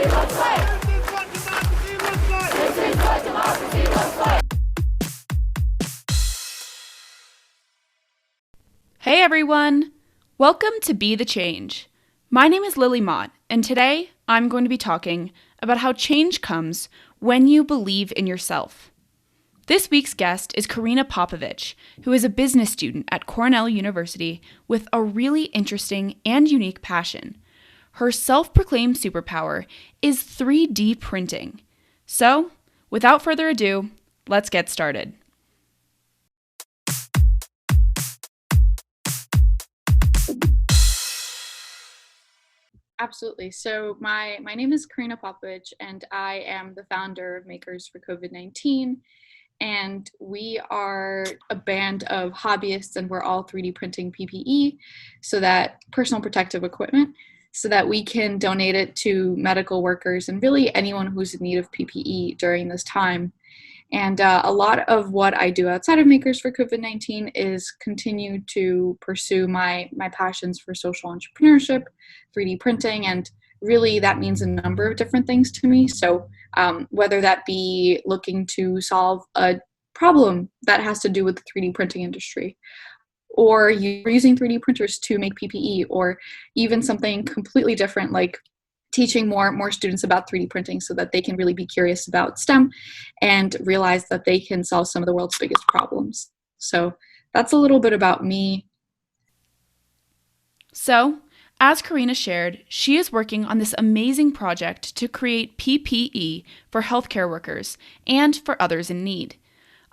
Hey everyone! Welcome to Be the Change. My name is Lily Mott, and today I'm going to be talking about how change comes when you believe in yourself. This week's guest is Karina Popovich, who is a business student at Cornell University with a really interesting and unique passion. Her self-proclaimed superpower is 3D printing. So, without further ado, let's get started. Absolutely. So my name is Karina Popovich, and I am the founder of Makers for COVID-19. And we are a band of hobbyists, and we're all 3D printing PPE, so that personal protective equipment, so that we can donate it to medical workers and really anyone who's in need of PPE during this time. And a lot of what I do outside of Makers for COVID-19 is continue to pursue my passions for social entrepreneurship, 3D printing, and really that means a number of different things to me. So whether that be looking to solve a problem that has to do with the 3D printing industry, or you're using 3D printers to make PPE, or even something completely different like teaching more students about 3D printing so that they can really be curious about STEM and realize that they can solve some of the world's biggest problems. So that's a little bit about me. So, as Karina shared, she is working on this amazing project to create PPE for healthcare workers and for others in need.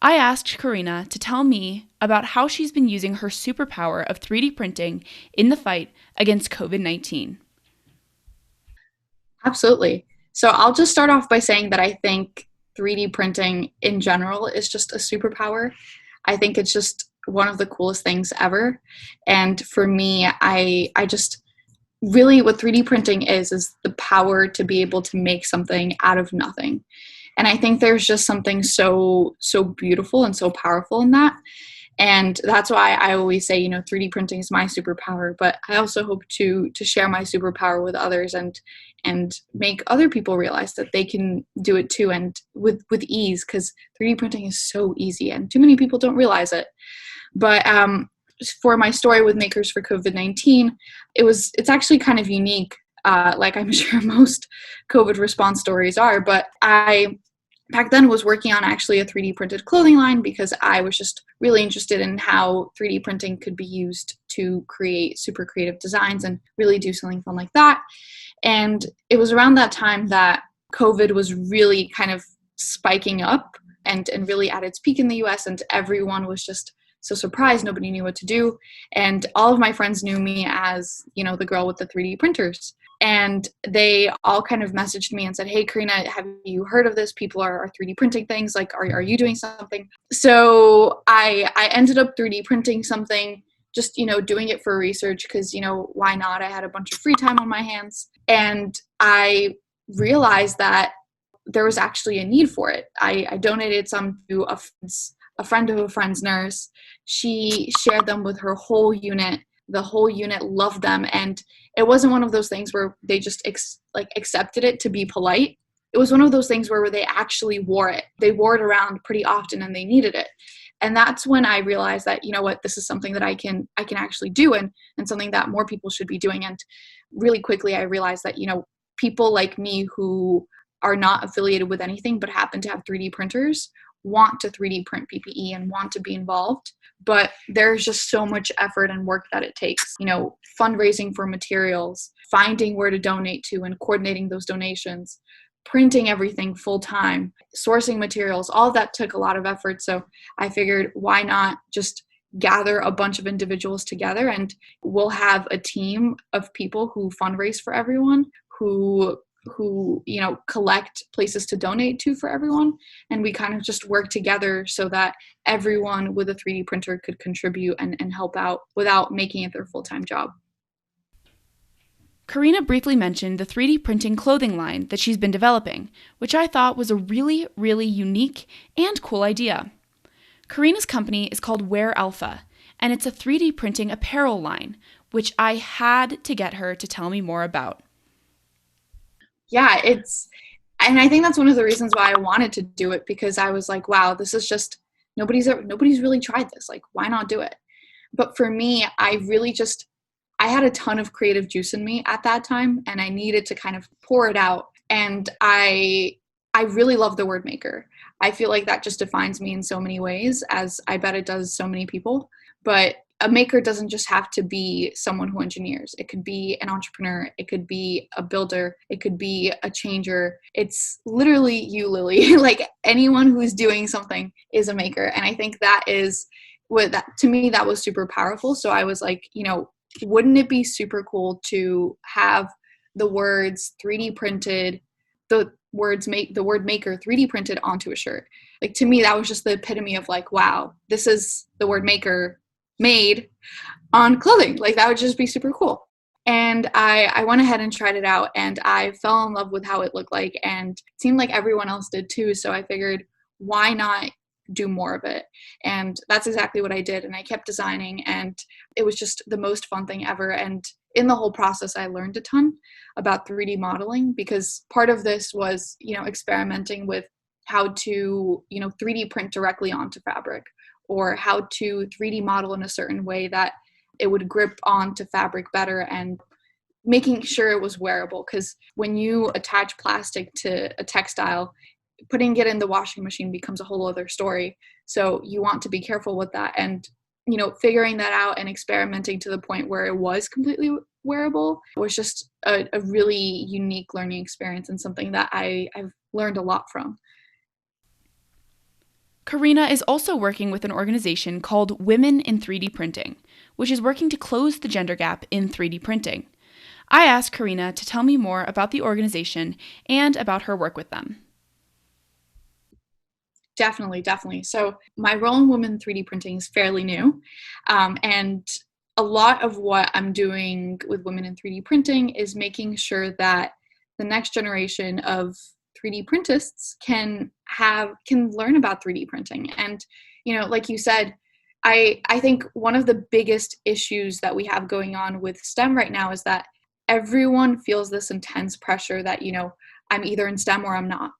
I asked Karina to tell me about how she's been using her superpower of 3D printing in the fight against COVID-19. Absolutely. So I'll just start off by saying that I think 3D printing in general is just a superpower. I think it's just one of the coolest things ever. And for me, I just really what 3D printing is the power to be able to make something out of nothing. And I think there's just something so beautiful and so powerful in that. And that's why I always say, 3D printing is my superpower, but I also hope to share my superpower with others and make other people realize that they can do it too, and with ease, because 3D printing is so easy and too many people don't realize it. But for my story with Makers for COVID-19, it's actually kind of unique, like I'm sure most COVID response stories are, but I back then was working on actually a 3D printed clothing line because I was just really interested in how 3D printing could be used to create super creative designs and really do something fun like that. And it was around that time that COVID was really kind of spiking up and really at its peak in the US, and everyone was just so surprised. Nobody knew what to do. And all of my friends knew me as, the girl with the 3D printers. And they all kind of messaged me and said, "Hey, Karina, have you heard of this? People are 3D printing things. Like, are you doing something?" So I ended up 3D printing something, just, doing it for research because, why not? I had a bunch of free time on my hands. And I realized that there was actually a need for it. I donated some to a friend of a friend's nurse. She shared them with her whole unit. The whole unit loved them, and it wasn't one of those things where they just accepted it to be polite. It was one of those things where they actually wore it. They wore it around pretty often, and they needed it. And that's when I realized that, this is something that I can actually do, and something that more people should be doing. And really quickly, I realized that, people like me who are not affiliated with anything but happen to have 3D printers want to 3D print PPE and want to be involved. But there's just so much effort and work that it takes, fundraising for materials, finding where to donate to and coordinating those donations, printing everything full time, sourcing materials, all of that took a lot of effort. So I figured, why not just gather a bunch of individuals together, and we'll have a team of people who fundraise for everyone, who collect places to donate to for everyone. And we kind of just work together so that everyone with a 3D printer could contribute and help out without making it their full-time job. Karina briefly mentioned the 3D printing clothing line that she's been developing, which I thought was a really, really unique and cool idea. Karina's company is called Wear Alpha, and it's a 3D printing apparel line, which I had to get her to tell me more about. Yeah, and I think that's one of the reasons why I wanted to do it, because I was like, wow, this is just nobody's really tried this. Like, why not do it? But for me, I had a ton of creative juice in me at that time, and I needed to kind of pour it out. And I really love the word maker. I feel like that just defines me in so many ways, as I bet it does so many people. But a maker doesn't just have to be someone who engineers. It could be an entrepreneur. It could be a builder. It could be a changer. It's literally you, Lily. Like, anyone who's doing something is a maker. And I think that is what that, to me, that was super powerful. So I was like, wouldn't it be super cool to have the words 3D printed, the word maker 3D printed onto a shirt? Like, to me, that was just the epitome of like, wow, this is the word maker made on clothing. Like, that would just be super cool. And I went ahead and tried it out, and I fell in love with how it looked like, and it seemed like everyone else did too. So I figured, why not do more of it? And that's exactly what I did. And I kept designing, and it was just the most fun thing ever. And in the whole process, I learned a ton about 3D modeling, because part of this was, experimenting with how to, 3D print directly onto fabric, or how to 3D model in a certain way that it would grip onto fabric better, and making sure it was wearable. Because when you attach plastic to a textile, putting it in the washing machine becomes a whole other story. So you want to be careful with that. And, figuring that out and experimenting to the point where it was completely wearable was just a really unique learning experience, and something that I've learned a lot from. Karina is also working with an organization called Women in 3D Printing, which is working to close the gender gap in 3D printing. I asked Karina to tell me more about the organization and about her work with them. Definitely, definitely. So my role in Women 3D printing is fairly new. And a lot of what I'm doing with Women in 3D printing is making sure that the next generation of 3D printists can learn about 3D printing. And, like you said, I think one of the biggest issues that we have going on with STEM right now is that everyone feels this intense pressure that, I'm either in STEM or I'm not.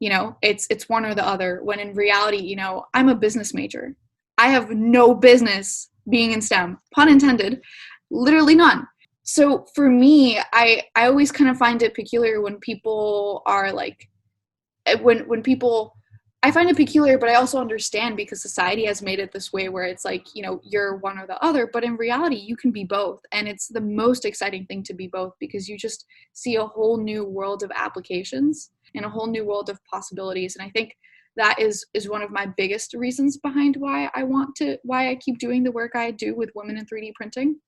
It's one or the other, when in reality, I'm a business major. I have no business being in STEM, pun intended, literally none. So for me, I always kind of find it peculiar when people are like, when people, I find it peculiar, but I also understand, because society has made it this way where it's like, you're one or the other. But in reality, you can be both. And it's the most exciting thing to be both, because you just see a whole new world of applications and a whole new world of possibilities. And I think that is one of my biggest reasons behind why I keep doing the work I do with women in 3D printing.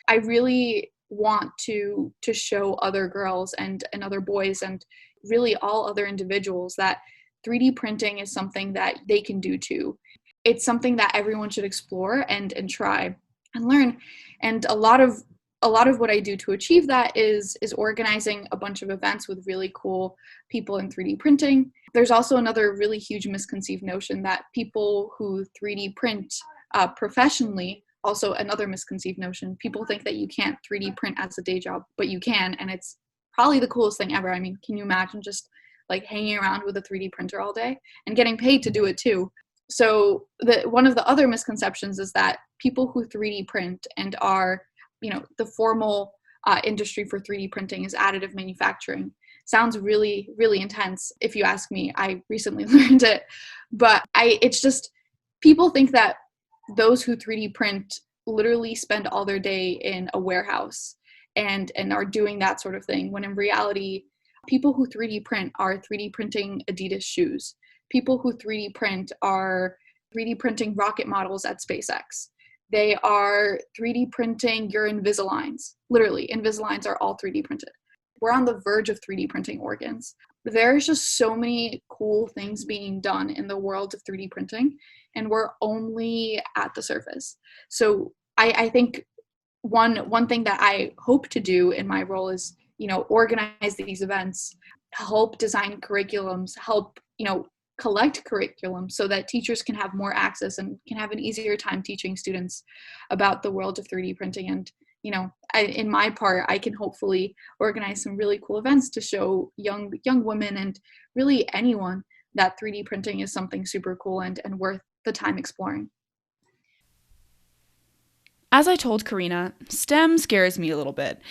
I really want to show other girls and other boys, and really all other individuals, that 3D printing is something that they can do too. It's something that everyone should explore and try and learn. And a lot of what I do to achieve that is organizing a bunch of events with really cool people in 3D printing. There's also another really huge misconceived notion that people who 3D print professionally, also another misconceived notion. People think that you can't 3D print as a day job, but you can, and it's probably the coolest thing ever. I mean, can you imagine just like hanging around with a 3D printer all day and getting paid to do it too? So one of the other misconceptions is that people who 3D print and are, the formal industry for 3D printing is additive manufacturing. Sounds really, really intense. If you ask me, I recently learned it, but it's just, people think that those who 3D print literally spend all their day in a warehouse and are doing that sort of thing, when in reality, people who 3D print are 3D printing Adidas shoes. People who 3D print are 3D printing rocket models at SpaceX. They are 3D printing your Invisaligns. Literally, Invisaligns are all 3D printed. We're on the verge of 3D printing organs. There's just so many cool things being done in the world of 3D printing, and we're only at the surface. So I think one thing that I hope to do in my role is, organize these events, help design curriculums, help, collect curriculum, so that teachers can have more access and can have an easier time teaching students about the world of 3D printing. And, in my part, I can hopefully organize some really cool events to show young women and really anyone that 3D printing is something super cool and worth the time exploring. As I told Karina, STEM scares me a little bit,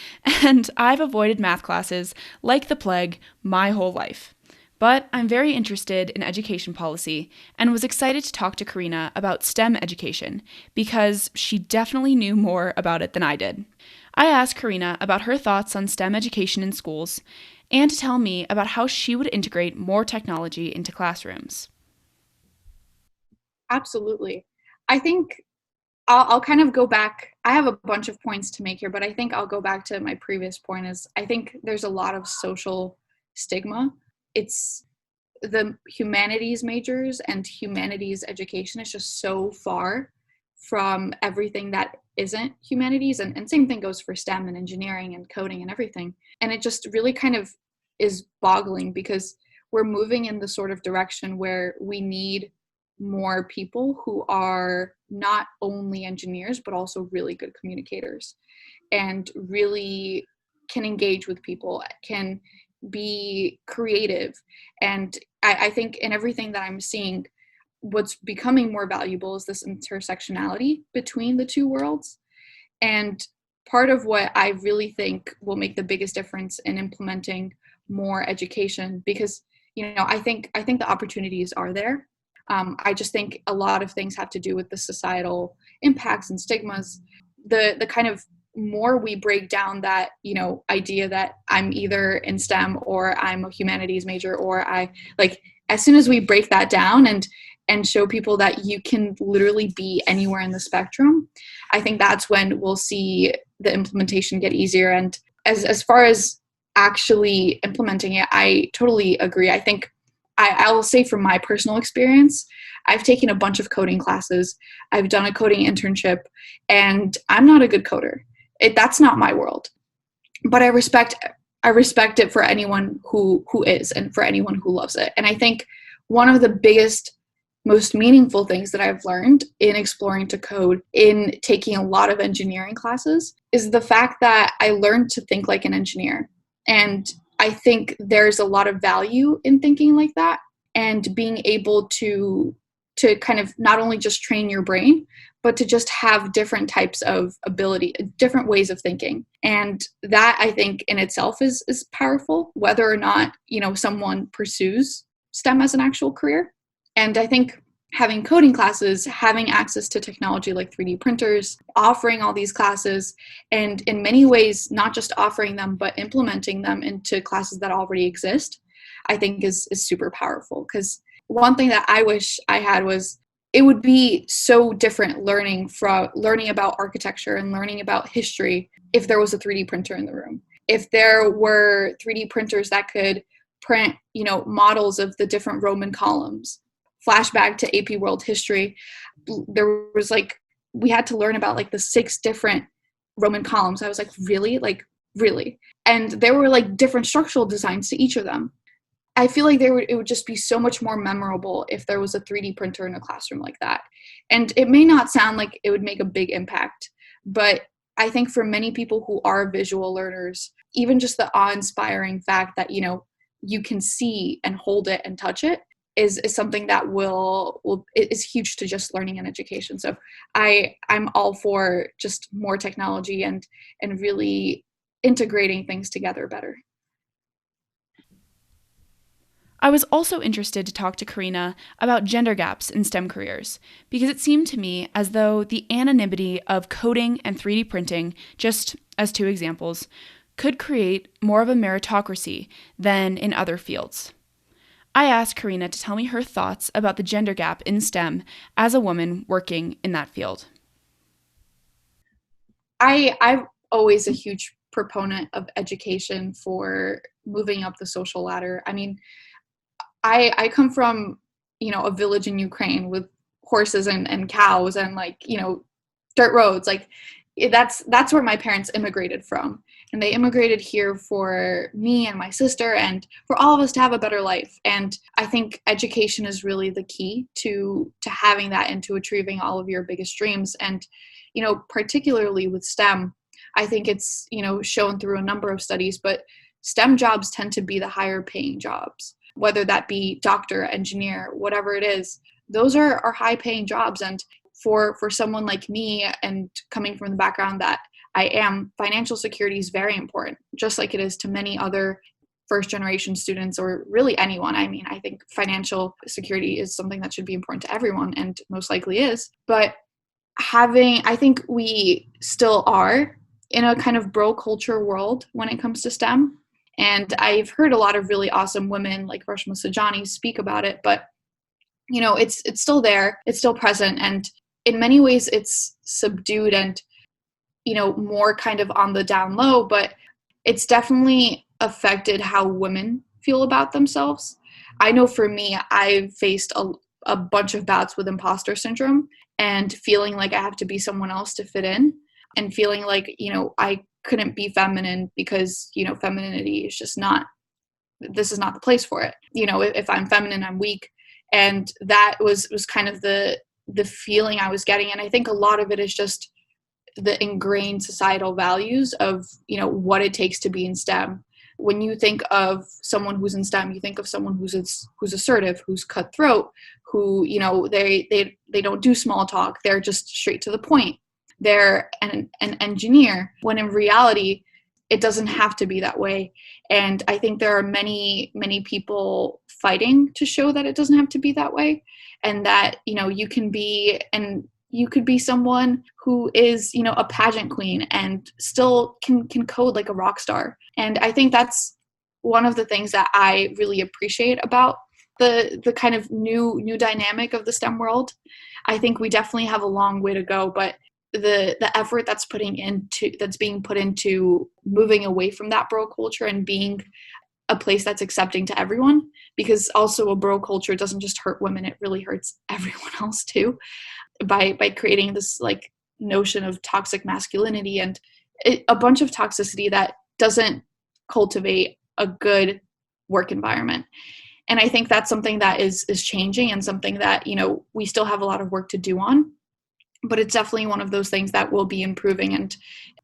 and I've avoided math classes like the plague my whole life. But I'm very interested in education policy and was excited to talk to Karina about STEM education because she definitely knew more about it than I did. I asked Karina about her thoughts on STEM education in schools and to tell me about how she would integrate more technology into classrooms. Absolutely. I think I'll kind of go back. I have a bunch of points to make here, but I think I'll go back to my previous point is I think there's a lot of social stigma. It's the humanities majors and humanities education is just so far from everything that isn't humanities. And same thing goes for STEM and engineering and coding and everything. And it just really kind of is boggling because we're moving in the sort of direction where we need more people who are not only engineers, but also really good communicators and really can engage with people, can be creative. And I think in everything that I'm seeing, what's becoming more valuable is this intersectionality between the two worlds. And part of what I really think will make the biggest difference in implementing more education, because I think the opportunities are there. I just think a lot of things have to do with the societal impacts and stigmas. The kind of more we break down that idea that I'm either in STEM or I'm a humanities major, or I like, as soon as we break that down and show people that you can literally be anywhere in the spectrum, I think that's when we'll see the implementation get easier. And as far as actually implementing it, I totally agree. I think I will say from my personal experience, I've taken a bunch of coding classes. I've done a coding internship, and I'm not a good coder. That's not my world. But I respect it for anyone who is, and for anyone who loves it. And I think one of the biggest, most meaningful things that I've learned in exploring to code, in taking a lot of engineering classes, is the fact that I learned to think like an engineer. And I think there's a lot of value in thinking like that and being able to kind of not only just train your brain, but to just have different types of ability, different ways of thinking. And that, I think, in itself is powerful, whether or not, someone pursues STEM as an actual career. And I think having coding classes, having access to technology like 3D printers, offering all these classes, and in many ways, not just offering them, but implementing them into classes that already exist, I think is super powerful. Because one thing that I wish I had was, it would be so different learning about architecture and learning about history if there was a 3D printer in the room. If there were 3D printers that could print, models of the different Roman columns. Flashback to AP World History, there was we had to learn about the 6 different Roman columns. I was like, really? Really? And there were different structural designs to each of them. I feel like it would just be so much more memorable if there was a 3D printer in a classroom like that. And it may not sound like it would make a big impact, but I think for many people who are visual learners, even just the awe-inspiring fact that, you can see and hold it and touch it is something that is huge to just learning and education. So I'm all for just more technology and really integrating things together better. I was also interested to talk to Karina about gender gaps in STEM careers, because it seemed to me as though the anonymity of coding and 3D printing, just as 2 examples, could create more of a meritocracy than in other fields. I asked Karina to tell me her thoughts about the gender gap in STEM as a woman working in that field. I'm always a huge proponent of education for moving up the social ladder. I mean, I come from, a village in Ukraine with horses and cows and dirt roads. That's where my parents immigrated from. And they immigrated here for me and my sister and for all of us to have a better life. And I think education is really the key to having that and to achieving all of your biggest dreams. And, particularly with STEM, I think it's, shown through a number of studies, but STEM jobs tend to be the higher paying jobs, whether that be doctor, engineer, whatever it is. Those are high paying jobs. And for someone like me, and coming from the background that I am, financial security is very important, just like it is to many other first generation students, or really anyone. I mean, I think financial security is something that should be important to everyone, and most likely is. But I think we still are in a kind of bro culture world when it comes to STEM. And I've heard a lot of really awesome women like Rashma Sajani speak about it, but it's still there, it's still present, and in many ways it's subdued and more kind of on the down low, but it's definitely affected how women feel about themselves. I know for me, I've faced a bunch of bouts with imposter syndrome and feeling like I have to be someone else to fit in, and feeling like, I couldn't be feminine because, femininity is just not, this is not the place for it. If I'm feminine, I'm weak. And that was kind of the feeling I was getting. And I think a lot of it is just the ingrained societal values of, what it takes to be in STEM. When you think of someone who's in STEM, you think of someone who's assertive, who's cutthroat, who, they don't do small talk. They're just straight to the point. They're an engineer, when in reality, it doesn't have to be that way. And I think there are many, many people fighting to show that it doesn't have to be that way, and that, you could be someone who is, a pageant queen and still can code like a rock star. And I think that's one of the things that I really appreciate about the kind of new dynamic of the STEM world. I think we definitely have a long way to go, but the effort that's being put into moving away from that bro culture and being a place that's accepting to everyone, because also a bro culture doesn't just hurt women, it really hurts everyone else too, by creating this like notion of toxic masculinity and a bunch of toxicity that doesn't cultivate a good work environment. And I think that's something that is changing, and something that, we still have a lot of work to do on, but it's definitely one of those things that will be improving. And,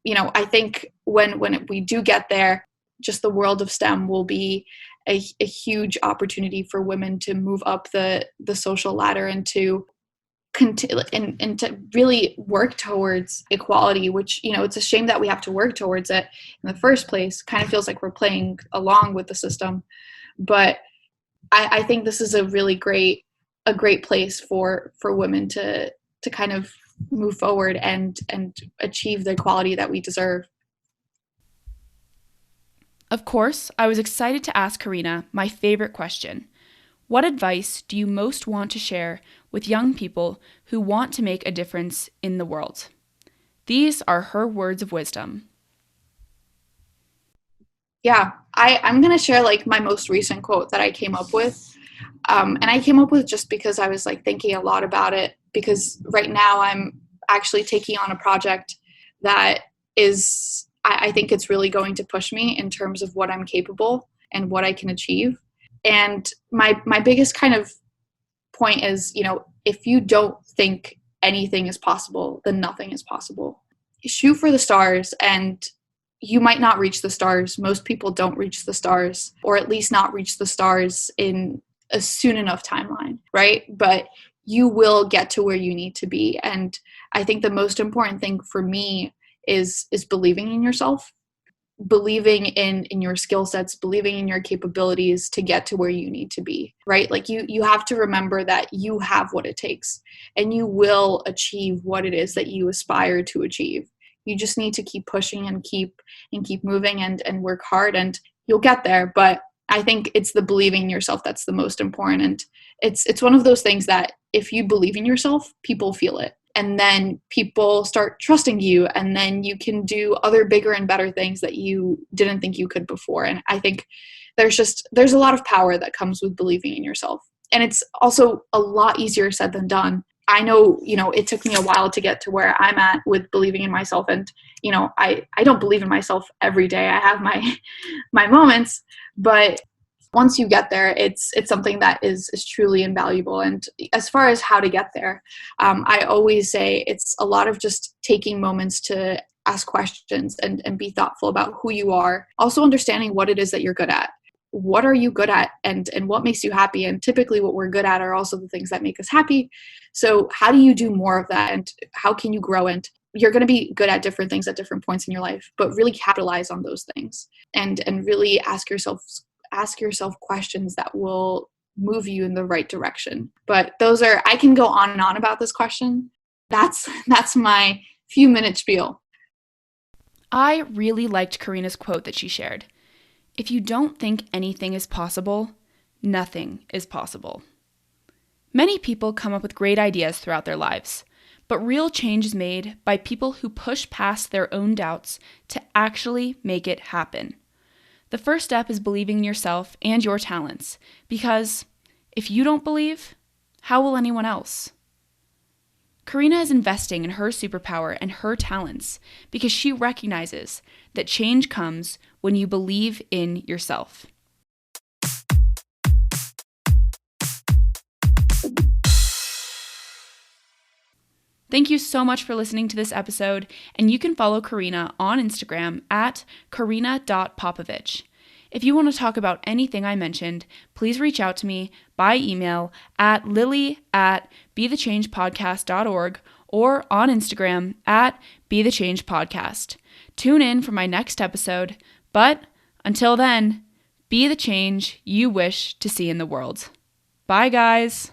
I think when we do get there, just the world of STEM will be a huge opportunity for women to move up the social ladder and to and to really work towards equality, which, it's a shame that we have to work towards it in the first place. Kind of feels like we're playing along with the system. But I think this is a really great place for women to kind of move forward and achieve the equality that we deserve. Of course, I was excited to ask Karina my favorite question. What advice do you most want to share with young people who want to make a difference in the world? These are her words of wisdom. Yeah, I'm going to share like my most recent quote that I came up with. And I came up with just because I was like thinking a lot about it, because right now I'm actually taking on a project that is, I think it's really going to push me in terms of what I'm capable and what I can achieve. And my biggest kind of point is, if you don't think anything is possible, then nothing is possible. Shoot for the stars, and you might not reach the stars. Most people don't reach the stars, or at least not reach the stars in a soon enough timeline, right? But you will get to where you need to be. And I think the most important thing for me is believing in yourself, believing in your skill sets, believing in your capabilities to get to where you need to be, right? Like you have to remember that you have what it takes, and you will achieve what it is that you aspire to achieve. You just need to keep pushing and keep moving and work hard, and you'll get there. But I think it's the believing in yourself that's the most important. And it's one of those things that if you believe in yourself, people feel it. And then people start trusting you, and then you can do other bigger and better things that you didn't think you could before. And I think there's a lot of power that comes with believing in yourself. And it's also a lot easier said than done. I know, it took me a while to get to where I'm at with believing in myself. And, I don't believe in myself every day. I have my moments, but once you get there, it's something that is truly invaluable. And as far as how to get there, I always say it's a lot of just taking moments to ask questions and be thoughtful about who you are. Also understanding what it is that you're good at. What are you good at, and what makes you happy? And typically what we're good at are also the things that make us happy. So how do you do more of that, and how can you grow? And you're going to be good at different things at different points in your life, but really capitalize on those things, and really ask yourself questions that will move you in the right direction. But those are, I can go on and on about this question. That's my few minute spiel. I really liked Karina's quote that she shared. If you don't think anything is possible, nothing is possible. Many people come up with great ideas throughout their lives, but real change is made by people who push past their own doubts to actually make it happen. The first step is believing in yourself and your talents, because if you don't believe, how will anyone else? Karina is investing in her superpower and her talents because she recognizes that change comes when you believe in yourself. Thank you so much for listening to this episode, and you can follow Karina on Instagram at karina.popovich. If you want to talk about anything I mentioned, please reach out to me by email at lily@bethechangepodcast.org or on Instagram at bethechangepodcast. Tune in for my next episode, but until then, be the change you wish to see in the world. Bye, guys.